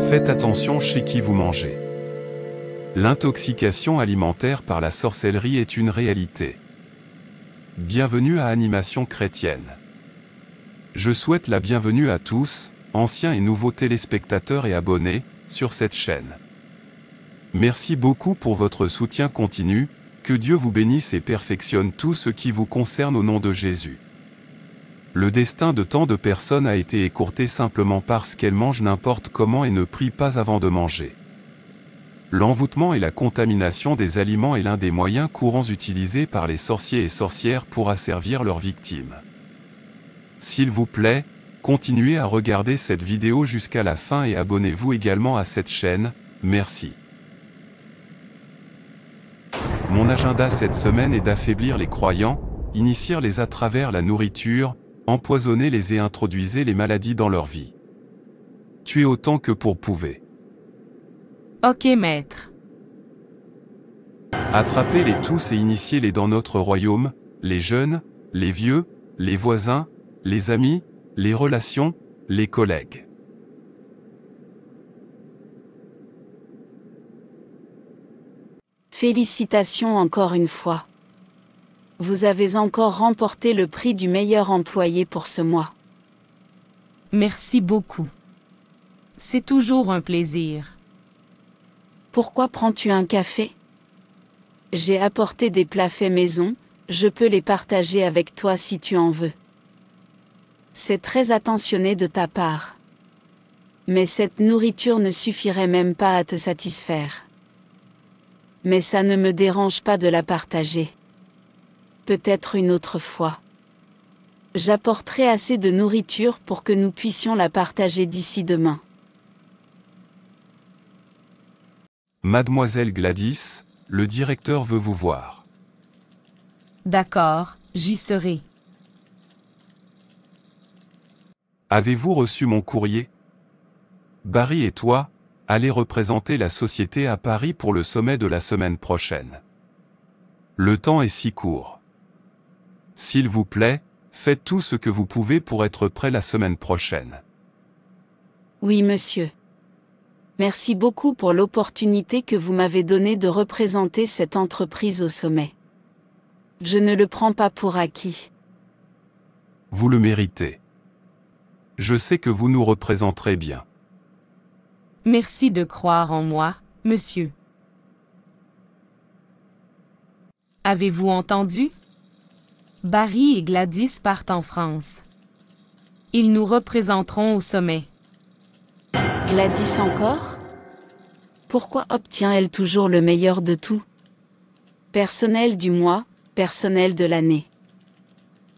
Faites attention chez qui vous mangez. L'intoxication alimentaire par la sorcellerie est une réalité. Bienvenue à Animation Chrétienne. Je souhaite la bienvenue à tous, anciens et nouveaux téléspectateurs et abonnés, sur cette chaîne. Merci beaucoup pour votre soutien continu, que Dieu vous bénisse et perfectionne tout ce qui vous concerne au nom de Jésus. Le destin de tant de personnes a été écourté simplement parce qu'elles mangent n'importe comment et ne prient pas avant de manger. L'envoûtement et la contamination des aliments est l'un des moyens courants utilisés par les sorciers et sorcières pour asservir leurs victimes. S'il vous plaît, continuez à regarder cette vidéo jusqu'à la fin et abonnez-vous également à cette chaîne, merci. Mon agenda cette semaine est d'affaiblir les croyants, initier-les à travers la nourriture, empoisonnez-les et introduisez les maladies dans leur vie. Tuez autant que pour pouvez. Ok maître. Attrapez-les tous et initiez-les dans notre royaume, les jeunes, les vieux, les voisins, les amis, les relations, les collègues. Félicitations encore une fois. Vous avez encore remporté le prix du meilleur employé pour ce mois. Merci beaucoup. C'est toujours un plaisir. Pourquoi prends-tu un café? J'ai apporté des plats faits maison, je peux les partager avec toi si tu en veux. C'est très attentionné de ta part. Mais cette nourriture ne suffirait même pas à te satisfaire. Mais ça ne me dérange pas de la partager. Peut-être une autre fois. J'apporterai assez de nourriture pour que nous puissions la partager d'ici demain. Mademoiselle Gladys, le directeur veut vous voir. D'accord, j'y serai. Avez-vous reçu mon courrier? Barry et toi, allez représenter la société à Paris pour le sommet de la semaine prochaine. Le temps est si court. S'il vous plaît, faites tout ce que vous pouvez pour être prêt la semaine prochaine. Oui, monsieur. Merci beaucoup pour l'opportunité que vous m'avez donnée de représenter cette entreprise au sommet. Je ne le prends pas pour acquis. Vous le méritez. Je sais que vous nous représenterez bien. Merci de croire en moi, monsieur. Avez-vous entendu? Barry et Gladys partent en France. Ils nous représenteront au sommet. Gladys encore? Pourquoi obtient-elle toujours le meilleur de tout? Personnel du mois, personnel de l'année.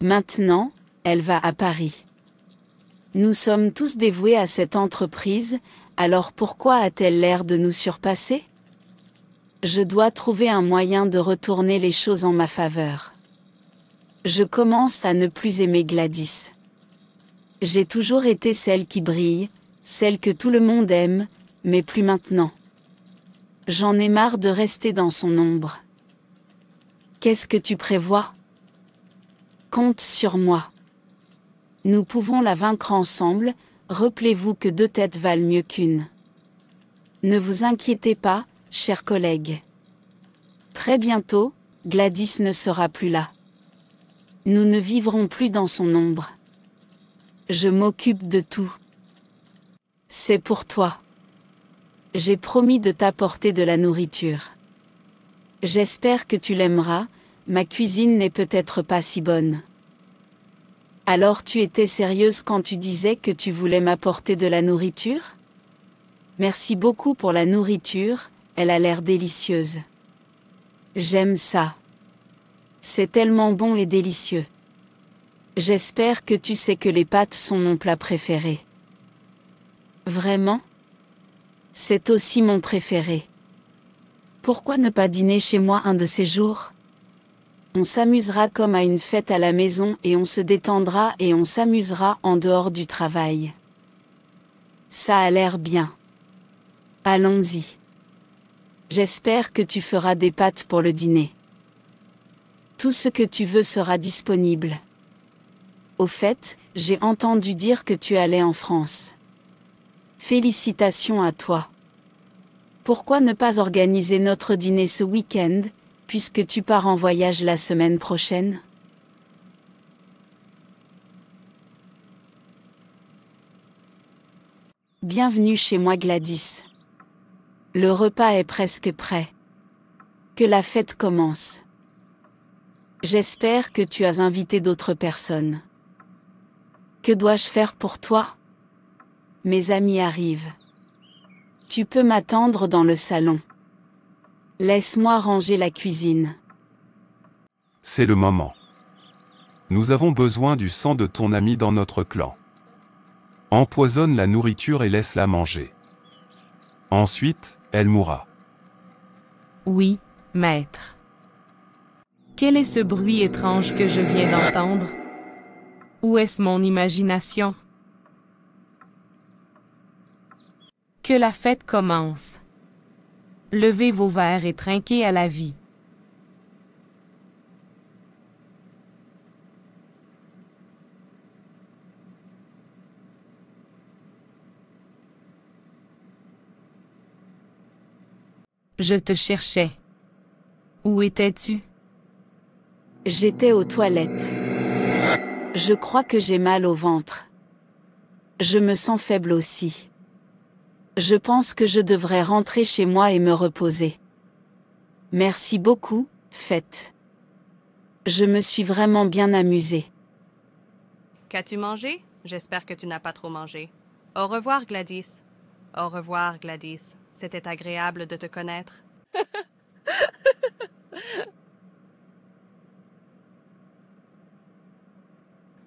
Maintenant, elle va à Paris. Nous sommes tous dévoués à cette entreprise, alors pourquoi a-t-elle l'air de nous surpasser? Je dois trouver un moyen de retourner les choses en ma faveur. Je commence à ne plus aimer Gladys. J'ai toujours été celle qui brille, celle que tout le monde aime, mais plus maintenant. J'en ai marre de rester dans son ombre. Qu'est-ce que tu prévois? Compte sur moi. Nous pouvons la vaincre ensemble, rappelez-vous que deux têtes valent mieux qu'une. Ne vous inquiétez pas, chers collègues. Très bientôt, Gladys ne sera plus là. Nous ne vivrons plus dans son ombre. Je m'occupe de tout. C'est pour toi. J'ai promis de t'apporter de la nourriture. J'espère que tu l'aimeras, ma cuisine n'est peut-être pas si bonne. Alors tu étais sérieuse quand tu disais que tu voulais m'apporter de la nourriture? Merci beaucoup pour la nourriture, elle a l'air délicieuse. J'aime ça. C'est tellement bon et délicieux. J'espère que tu sais que les pâtes sont mon plat préféré. Vraiment? C'est aussi mon préféré. Pourquoi ne pas dîner chez moi un de ces jours? On s'amusera comme à une fête à la maison et on se détendra et on s'amusera en dehors du travail. Ça a l'air bien. Allons-y. J'espère que tu feras des pâtes pour le dîner. Tout ce que tu veux sera disponible. Au fait, j'ai entendu dire que tu allais en France. Félicitations à toi. Pourquoi ne pas organiser notre dîner ce week-end, puisque tu pars en voyage la semaine prochaine? Bienvenue chez moi Gladys. Le repas est presque prêt. Que la fête commence. J'espère que tu as invité d'autres personnes. Que dois-je faire pour toi? Mes amis arrivent. Tu peux m'attendre dans le salon. Laisse-moi ranger la cuisine. C'est le moment. Nous avons besoin du sang de ton ami dans notre clan. Empoisonne la nourriture et laisse-la manger. Ensuite, elle mourra. Oui, maître. Quel est ce bruit étrange que je viens d'entendre? Ou est-ce mon imagination? Que la fête commence. Levez vos verres et trinquez à la vie. Je te cherchais. Où étais-tu? J'étais aux toilettes. Je crois que j'ai mal au ventre. Je me sens faible aussi. Je pense que je devrais rentrer chez moi et me reposer. Merci beaucoup, Fête. Je me suis vraiment bien amusée. Qu'as-tu mangé? J'espère que tu n'as pas trop mangé. Au revoir, Gladys. Au revoir, Gladys. C'était agréable de te connaître.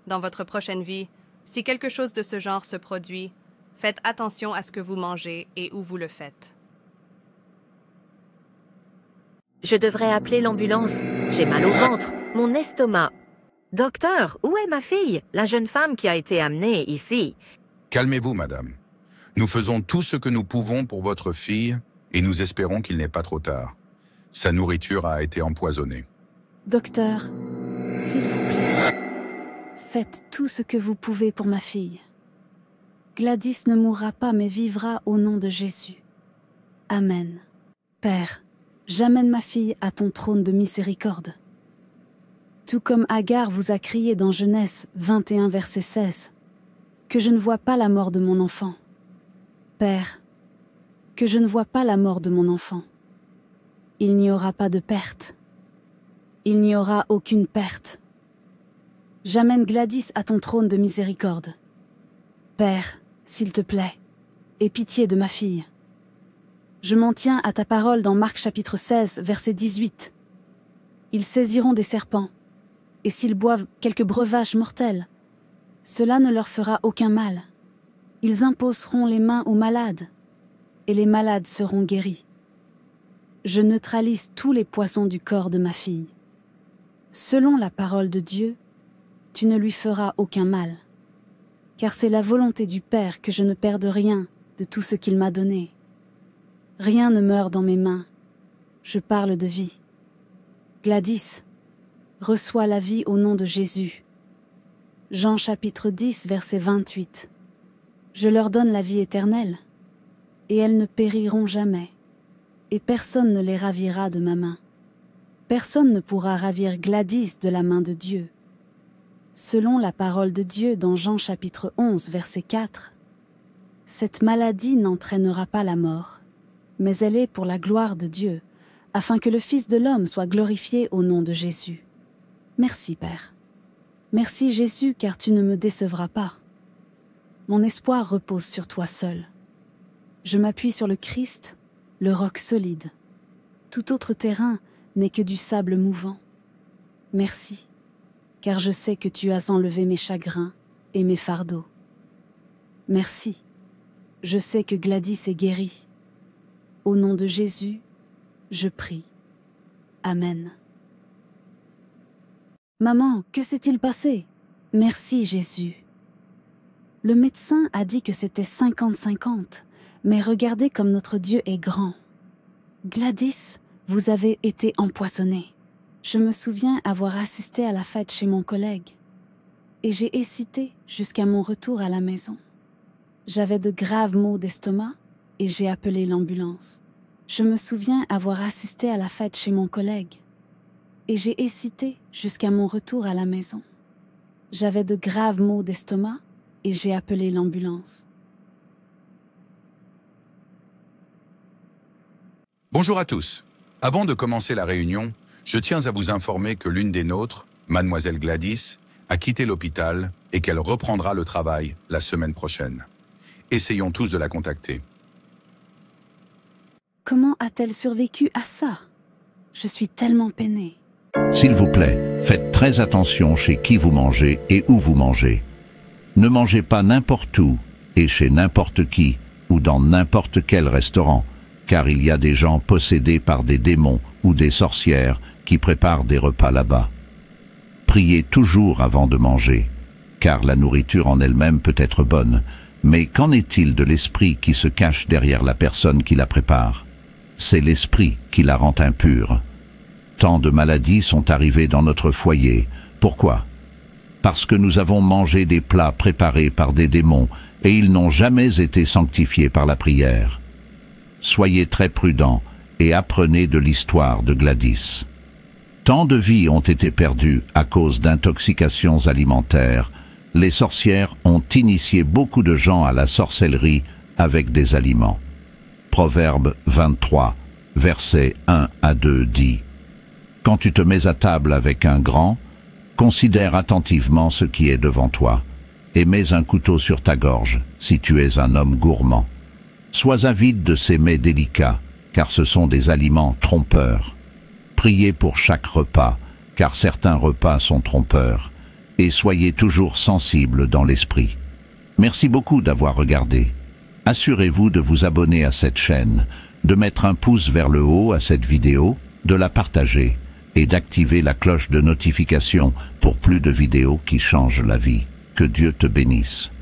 Dans votre prochaine vie, si quelque chose de ce genre se produit, faites attention à ce que vous mangez et où vous le faites. Je devrais appeler l'ambulance. J'ai mal au ventre, mon estomac. Docteur, où est ma fille, la jeune femme qui a été amenée ici? Calmez-vous, madame. Nous faisons tout ce que nous pouvons pour votre fille et nous espérons qu'il n'est pas trop tard. Sa nourriture a été empoisonnée. Docteur, s'il vous plaît, faites tout ce que vous pouvez pour ma fille. Gladys ne mourra pas mais vivra au nom de Jésus. Amen. Père, j'amène ma fille à ton trône de miséricorde. Tout comme Agar vous a crié dans Genèse 21, verset 16, que je ne vois pas la mort de mon enfant. Père, que je ne vois pas la mort de mon enfant. Il n'y aura pas de perte. Il n'y aura aucune perte. J'amène Gladys à ton trône de miséricorde. Père, s'il te plaît, aie pitié de ma fille. Je m'en tiens à ta parole dans Marc chapitre 16, verset 18. Ils saisiront des serpents, et s'ils boivent quelques breuvages mortels, cela ne leur fera aucun mal. Ils imposeront les mains aux malades, et les malades seront guéris. Je neutralise tous les poisons du corps de ma fille. Selon la parole de Dieu, tu ne lui feras aucun mal, car c'est la volonté du Père que je ne perde rien de tout ce qu'il m'a donné. Rien ne meurt dans mes mains, je parle de vie. Gladys, reçois la vie au nom de Jésus. Jean chapitre 10, verset 28. Je leur donne la vie éternelle, et elles ne périront jamais, et personne ne les ravira de ma main. Personne ne pourra ravir Gladys de la main de Dieu. Selon la parole de Dieu dans Jean chapitre 11, verset 4, cette maladie n'entraînera pas la mort, mais elle est pour la gloire de Dieu, afin que le Fils de l'homme soit glorifié au nom de Jésus. Merci, Père. Merci, Jésus, car tu ne me décevras pas. Mon espoir repose sur toi seul. Je m'appuie sur le Christ, le roc solide. Tout autre terrain n'est que du sable mouvant. Merci, car je sais que tu as enlevé mes chagrins et mes fardeaux. Merci, je sais que Gladys est guérie. Au nom de Jésus, je prie. Amen. Maman, que s'est-il passé? Merci, Jésus. Le médecin a dit que c'était 50-50, mais regardez comme notre Dieu est grand. Gladys, vous avez été empoisonnée. Je me souviens avoir assisté à la fête chez mon collègue, et j'ai hésité jusqu'à mon retour à la maison. J'avais de graves maux d'estomac et j'ai appelé l'ambulance. Je me souviens avoir assisté à la fête chez mon collègue et j'ai hésité jusqu'à mon retour à la maison. J'avais de graves maux d'estomac et j'ai appelé l'ambulance. Bonjour à tous. Avant de commencer la réunion, je tiens à vous informer que l'une des nôtres, Mademoiselle Gladys, a quitté l'hôpital et qu'elle reprendra le travail la semaine prochaine. Essayons tous de la contacter. Comment a-t-elle survécu à ça? Je suis tellement peinée. S'il vous plaît, faites très attention chez qui vous mangez et où vous mangez. Ne mangez pas n'importe où et chez n'importe qui ou dans n'importe quel restaurant, car il y a des gens possédés par des démons ou des sorcières qui préparent des repas là-bas. Priez toujours avant de manger, car la nourriture en elle-même peut être bonne, mais qu'en est-il de l'esprit qui se cache derrière la personne qui la prépare? C'est l'esprit qui la rend impure. Tant de maladies sont arrivées dans notre foyer. Pourquoi? Parce que nous avons mangé des plats préparés par des démons et ils n'ont jamais été sanctifiés par la prière. Soyez très prudents et apprenez de l'histoire de Gladys. Tant de vies ont été perdues à cause d'intoxications alimentaires. Les sorcières ont initié beaucoup de gens à la sorcellerie avec des aliments. Proverbe 23, versets 1 à 2 dit « Quand tu te mets à table avec un grand, considère attentivement ce qui est devant toi, et mets un couteau sur ta gorge, si tu es un homme gourmand. Sois avide de ces mets délicats, car ce sont des aliments trompeurs. Priez pour chaque repas, car certains repas sont trompeurs, et soyez toujours sensibles dans l'esprit. » Merci beaucoup d'avoir regardé. Assurez-vous de vous abonner à cette chaîne, de mettre un pouce vers le haut à cette vidéo, de la partager et d'activer la cloche de notification pour plus de vidéos qui changent la vie. Que Dieu te bénisse.